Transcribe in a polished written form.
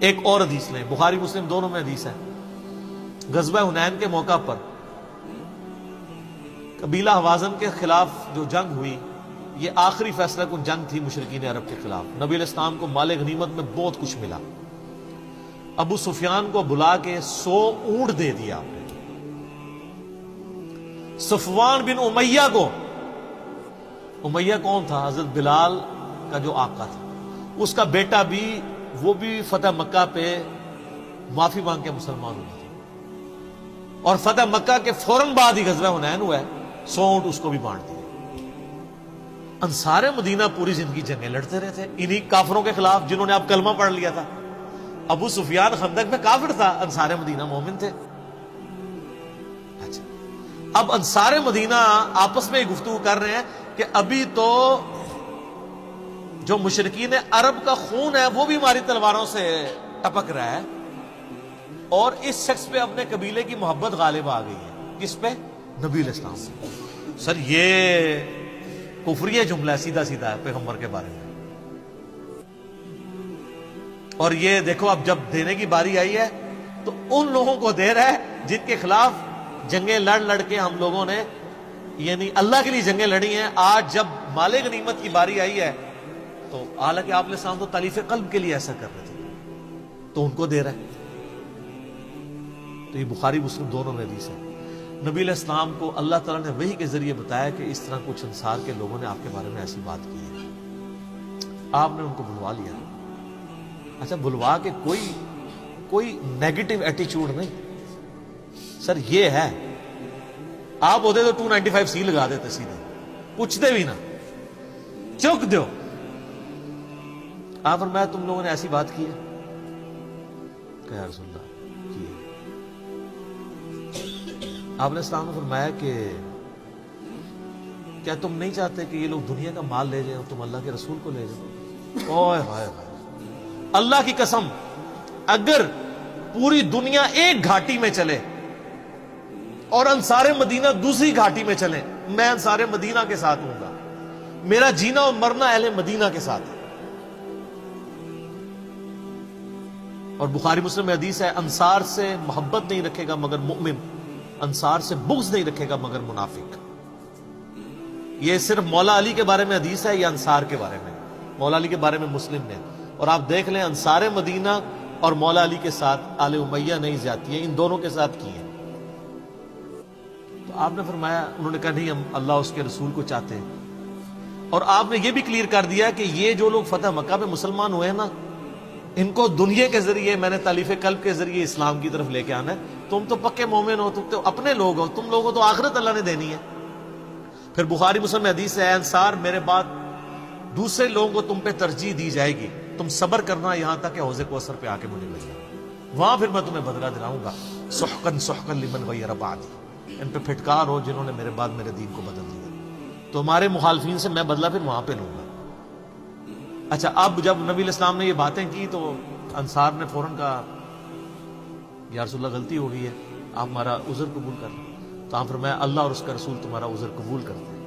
ایک اور حدیث لیں، بخاری مسلم دونوں میں حدیث ہے، غزوہ حنین کے موقع پر قبیلہ حوازن کے خلاف جو جنگ ہوئی، یہ آخری فیصلہ کن جنگ تھی مشرکین عرب کے خلاف۔ نبی علیہ السلام کو مال غنیمت میں بہت کچھ ملا۔ ابو سفیان کو بلا کے 100 اونٹ دے دیا آپ نے۔ صفوان بن امیہ کو، امیہ کون تھا؟ حضرت بلال کا جو آقا تھا، اس کا بیٹا بھی، وہ بھی فتح مکہ پہ معافی مانگ کے مسلمان ہوا تھا، اور فتح مکہ کے فوراً بعد ہی غزوہ حنین ہوا ہے، 100 اونٹ اس کو بھی بانٹ دیے۔ انصار مدینہ پوری زندگی جنگیں لڑتے رہے تھے انہی کافروں کے خلاف جنہوں نے اب کلمہ پڑھ لیا تھا۔ ابو سفیان خندق میں کافر تھا، انصار مدینہ مومن تھے۔ اچھا، اب انصار مدینہ آپس میں گفتگو کر رہے ہیں کہ ابھی تو جو مشرکین عرب کا خون ہے وہ بھی ہماری تلواروں سے ٹپک رہا ہے، اور اس شخص پہ اپنے قبیلے کی محبت غالب آ گئی ہے۔ کس پہ؟ نبی علیہ السلام پہ۔ سر یہ کفری جملہ ہے، سیدھا سیدھا ہے پیغمبر کے بارے میں۔ اور یہ دیکھو اب جب دینے کی باری آئی ہے تو ان لوگوں کو دے رہا ہے جن کے خلاف جنگیں لڑ لڑ کے ہم لوگوں نے، یعنی اللہ کے لیے جنگیں لڑی ہیں۔ آج جب مال غنیمت کی باری آئی ہے تو حالانکہ آپ علیہ السلام تو تالیف قلب کے لیے ایسا کر رہے تھے، تو ان کو دے رہا ہے۔ تو یہ بخاری مسلم دونوں میں حدیث ہے۔ نبی علیہ السلام کو اللہ تعالیٰ نے وحی کے ذریعے بتایا کہ اس طرح کچھ انصار کے لوگوں نے آپ کے بارے میں ایسی بات کی ہے۔ آپ نے ان کو بلوا لیا۔ اچھا، بلوا کے کوئی نیگیٹو ایٹیچیوڈ نہیں، سر یہ ہے، آپ ہوتے تو 295 سی لگا دیتے، سیدھے پوچھتے بھی نہ، چک دو۔ آپ فرمایا تم لوگوں نے ایسی بات کی ہے کہ یا رسول اللہ کی ہے۔ آپ علیہ السلام نے فرمایا کہ کیا تم نہیں چاہتے کہ یہ لوگ دنیا کا مال لے جائیں اور تم اللہ کے رسول کو لے جاؤ؟ اوئے ہائے ہائے، اللہ کی قسم، اگر پوری دنیا ایک گھاٹی میں چلے اور انصار مدینہ دوسری گھاٹی میں چلیں، میں انصار مدینہ کے ساتھ ہوں گا۔ میرا جینا اور مرنا اہل مدینہ کے ساتھ ہے۔ اور بخاری مسلم میں حدیث ہے، انصار سے محبت نہیں رکھے گا مگر مؤمن، انصار سے بغض نہیں رکھے گا مگر منافق۔ یہ صرف مولا علی کے بارے میں حدیث ہے یا انصار کے بارے میں؟ مولا علی کے بارے میں مسلم نے۔ اور آپ دیکھ لیں انصار مدینہ اور مولا علی کے ساتھ آل امیہ نہیں زیادتی ہیں، ان دونوں کے ساتھ کی ہیں۔ تو آپ نے فرمایا، انہوں نے کہا نہیں، ہم اللہ اس کے رسول کو چاہتے ہیں۔ اور آپ نے یہ بھی کلیئر کر دیا کہ یہ جو لوگ فتح مکہ میں مسلمان ہوئے ہیں نا، ان کو دنیا کے ذریعے میں نے تالیف قلب کے ذریعے اسلام کی طرف لے کے آنا ہے۔ تم تو پکے مومن ہو، تم تو اپنے لوگ ہو، تم لوگوں تو آخرت اللہ نے دینی ہے۔ پھر بخاری مسلم میں حدیث ہے، انصار میرے بعد دوسرے لوگوں کو تم پہ ترجیح دی جائے گی، تم صبر کرنا یہاں تک کہ حوض کوثر پہ آ کے مجھے مل جائے، وہاں پھر میں تمہیں بدلہ دلاؤں گا۔ سحقن سحقن لمن غیر بعدی، ان پہ پھٹکار ہو جنہوں نے میرے بعد میرے دین کو بدل دیا۔ تو ہمارے مخالفین سے میں بدلہ پھر وہاں پہ لوں گا۔ اچھا، اب جب نبی علیہ السلام نے یہ باتیں کی تو انصار نے فوراً کہا یا رسول اللہ غلطی ہو گئی ہے، آپ ہمارا عذر قبول کر لیں۔ تو آپ فرمایا اللہ اور اس کا رسول تمہارا عذر قبول کرتے ہیں۔